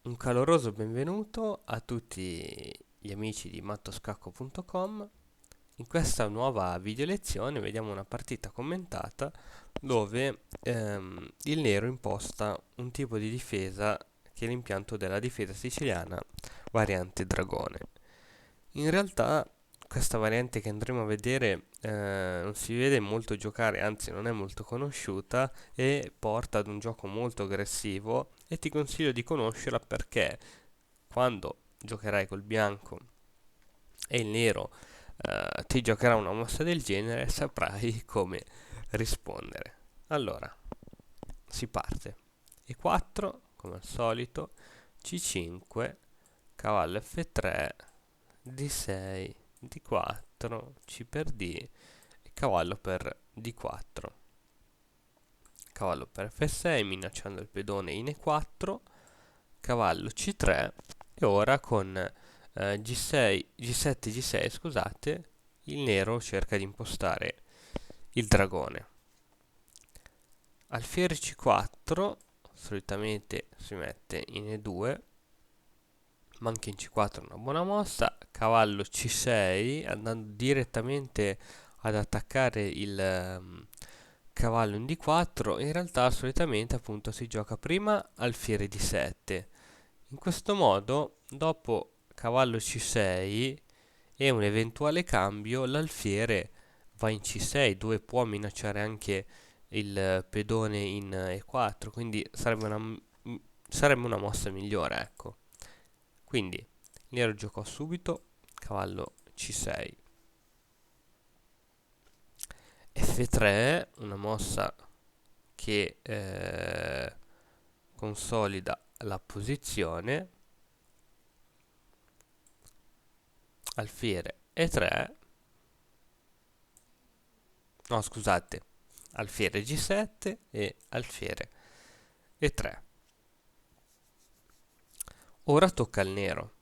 Un caloroso benvenuto a tutti gli amici di mattoscacco.com. In questa nuova video lezione vediamo una partita commentata dove il nero imposta un tipo di difesa che è l'impianto della difesa siciliana variante dragone. In realtà questa variante che andremo a vedere non si vede molto giocare, anzi non è molto conosciuta e porta ad un gioco molto aggressivo e ti consiglio di conoscerla perché quando giocherai col bianco e il nero ti giocherà una mossa del genere saprai come rispondere. Allora, si parte. E4 come al solito, C5, cavallo F3, D6, D4, C per D e cavallo per D4. Cavallo per F6 minacciando il pedone in E4, cavallo C3 e ora con G6, G7, G6, scusate, il nero cerca di impostare il dragone. Alfiere C4, solitamente si mette in E2, ma anche in C4 è una buona mossa. Cavallo C6, andando direttamente ad attaccare il cavallo in D4. In realtà solitamente appunto si gioca prima alfiere D7. In questo modo, dopo cavallo C6 e un eventuale cambio, l'alfiere va in C6, dove può minacciare anche il pedone in E4, quindi sarebbe una mossa migliore, ecco. Quindi il nero giocò subito, cavallo C6. F3, una mossa che consolida la posizione. Alfiere E3, no scusate, alfiere G7 e alfiere E3. Ora tocca al nero.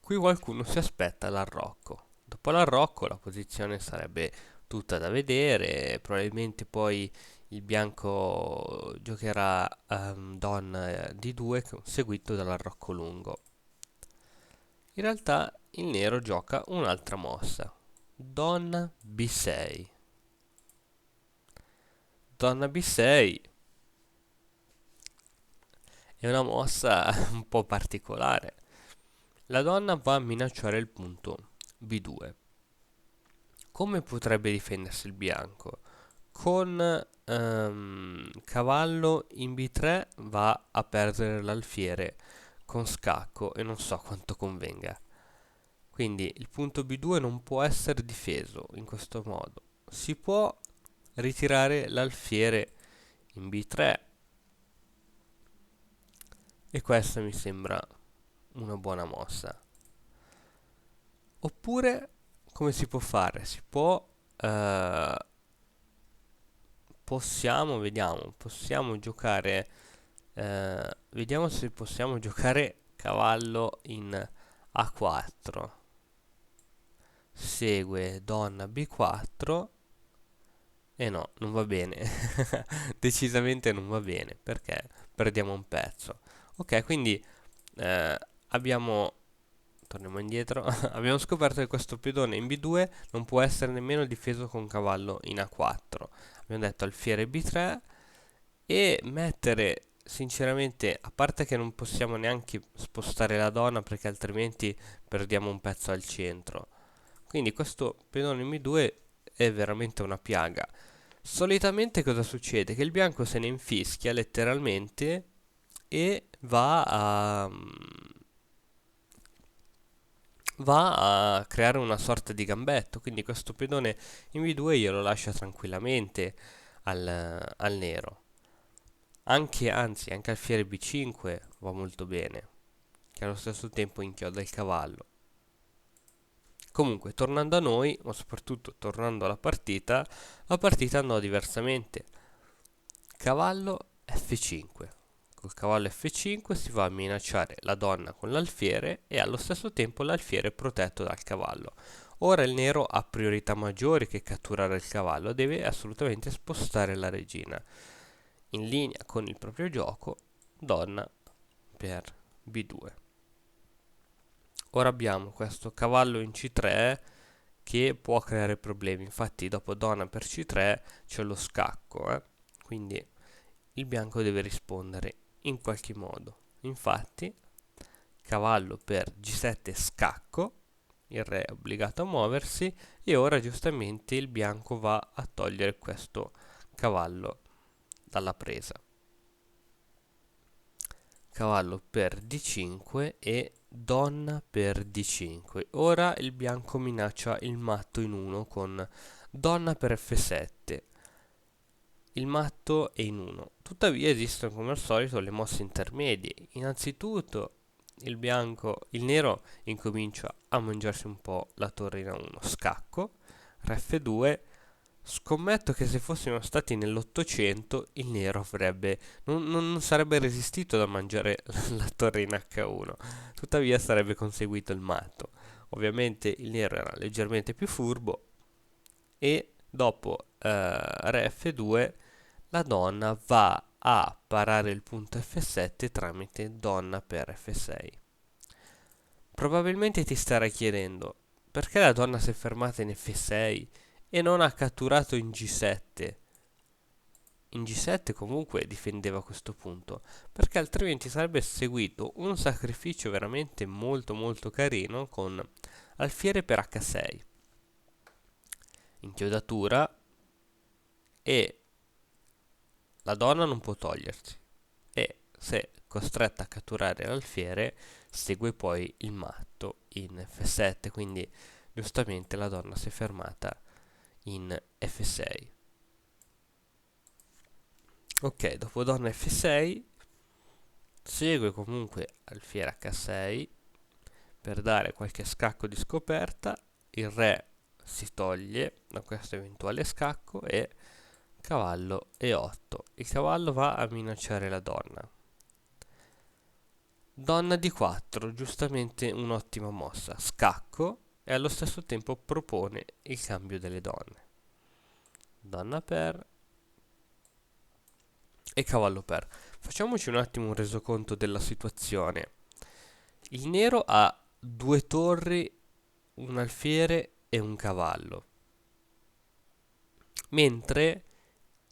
Qui qualcuno si aspetta l'arrocco. Dopo l'arrocco la posizione sarebbe tutta da vedere, probabilmente poi il bianco giocherà Don D2 seguito dall'arrocco lungo. In realtà il nero gioca un'altra mossa, Donna B6. Donna B6 è una mossa un po' particolare. La donna va a minacciare il punto B2. Come potrebbe difendersi il bianco? Con cavallo in B3 va a perdere l'alfiere con scacco e non so quanto convenga. Quindi il punto B2 non può essere difeso in questo modo. Si può ritirare l'alfiere in B3 e questa mi sembra una buona mossa. Oppure come si può fare? Si può possiamo giocare vediamo se possiamo giocare cavallo in A4. Segue donna B4 e no, non va bene. Decisamente non va bene perché perdiamo un pezzo. Ok, quindi abbiamo torniamo indietro. Abbiamo scoperto che questo pedone in B2 non può essere nemmeno difeso con cavallo in A4. Abbiamo detto alfiere B3 e mettere sinceramente, a parte che non possiamo neanche spostare la donna perché altrimenti perdiamo un pezzo al centro. Quindi questo pedone in B2 è veramente una piaga. Solitamente cosa succede? Che il bianco se ne infischia letteralmente e va a creare una sorta di gambetto. Quindi questo pedone in B2 glielo lascia tranquillamente al nero. Anzi, anche alfiere B5 va molto bene, che allo stesso tempo inchioda il cavallo. Comunque, tornando a noi, ma soprattutto tornando alla partita, la partita andò diversamente. Cavallo F5. Col cavallo F5 si va a minacciare la donna con l'alfiere e allo stesso tempo l'alfiere è protetto dal cavallo. Ora il nero ha priorità maggiori che catturare il cavallo, deve assolutamente spostare la regina. In linea con il proprio gioco, donna per B2. Ora abbiamo questo cavallo in C3 che può creare problemi, infatti dopo donna per C3 c'è lo scacco, quindi il bianco deve rispondere in qualche modo. Infatti cavallo per G7 scacco, il re è obbligato a muoversi e ora giustamente il bianco va a togliere questo cavallo dalla presa. Cavallo per D5 e donna per D5. Ora il bianco minaccia il matto in 1 con donna per F7. Il matto è in 1. Tuttavia esistono come al solito le mosse intermedie. Innanzitutto il nero incomincia a mangiarsi un po' la torre in A1. Scacco, re F2. Scommetto che se fossimo stati nell'800 il nero non sarebbe resistito da mangiare la torre in H1, tuttavia sarebbe conseguito il matto. Ovviamente il nero era leggermente più furbo e dopo re F2 la donna va a parare il punto F7 tramite donna per F6. Probabilmente ti starai chiedendo perché la donna si è fermata in F6 e non ha catturato in G7. In G7 comunque difendeva questo punto, perché altrimenti sarebbe seguito un sacrificio veramente molto molto carino con alfiere per H6, inchiodatura, e la donna non può togliersi, e se costretta a catturare l'alfiere segue poi il matto in F7, quindi giustamente la donna si è fermata in F6. Ok, dopo donna F6 segue comunque alfiere H6 per dare qualche scacco di scoperta, il re si toglie da questo eventuale scacco e cavallo E8. Il cavallo va a minacciare la donna. Donna D4, giustamente un'ottima mossa, scacco, e allo stesso tempo propone il cambio delle donne. Donna per e cavallo per. Facciamoci un attimo un resoconto della situazione. Il nero ha due torri, un alfiere e un cavallo, mentre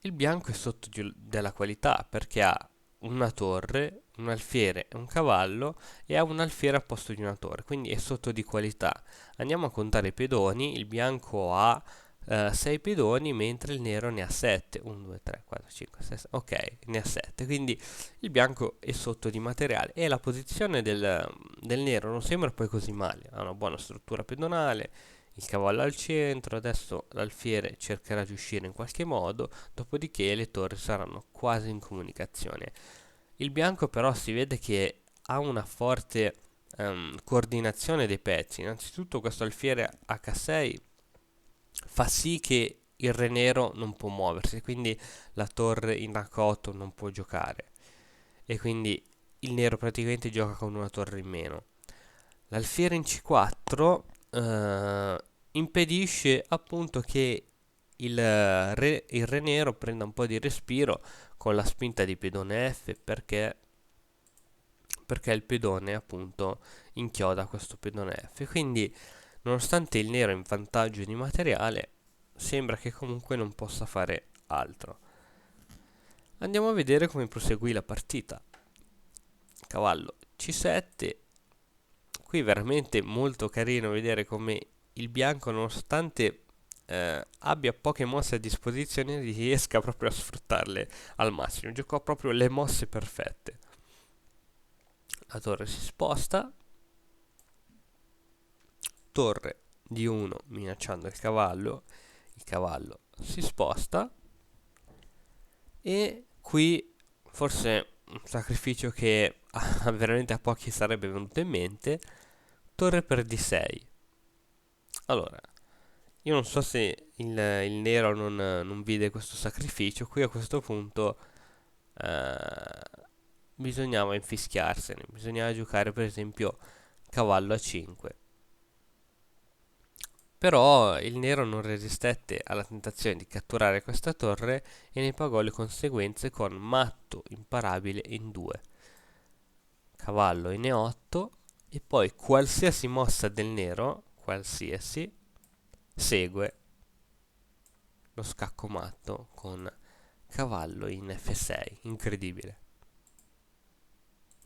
il bianco è sotto della qualità perché ha una torre, un alfiere e un cavallo e ha un alfiere a posto di una torre, quindi è sotto di qualità. Andiamo a contare i pedoni, il bianco ha 6 pedoni mentre il nero ne ha 7, 1, 2, 3, 4, 5, 6, ok, ne ha 7, quindi il bianco è sotto di materiale e la posizione del nero non sembra poi così male, ha una buona struttura pedonale, il cavallo al centro, adesso l'alfiere cercherà di uscire in qualche modo, dopodiché le torri saranno quasi in comunicazione. Il bianco però si vede che ha una forte coordinazione dei pezzi. Innanzitutto questo alfiere H6 fa sì che il re nero non può muoversi, quindi la torre in H8 non può giocare e quindi il nero praticamente gioca con una torre in meno. L'alfiere in C4 impedisce appunto che il re nero prenda un po' di respiro con la spinta di pedone F perché il pedone appunto inchioda questo pedone F. Quindi nonostante il nero è in vantaggio di materiale, sembra che comunque non possa fare altro. Andiamo a vedere come proseguì la partita. Cavallo C7. Qui veramente molto carino vedere come il bianco, nonostante abbia poche mosse a disposizione, riesca proprio a sfruttarle al massimo. Giocò proprio le mosse perfette. La torre si sposta, torre di 1 minacciando il cavallo si sposta e qui forse un sacrificio che veramente a pochi sarebbe venuto in mente, torre per D6. Allora, io non so se il nero non vide questo sacrificio, qui a questo punto bisognava infischiarsene, bisognava giocare per esempio cavallo a 5. Però il nero non resistette alla tentazione di catturare questa torre e ne pagò le conseguenze con matto imparabile in 2. cavallo in E8 e poi qualsiasi mossa del nero, qualsiasi, segue lo scacco matto con cavallo in F6, incredibile.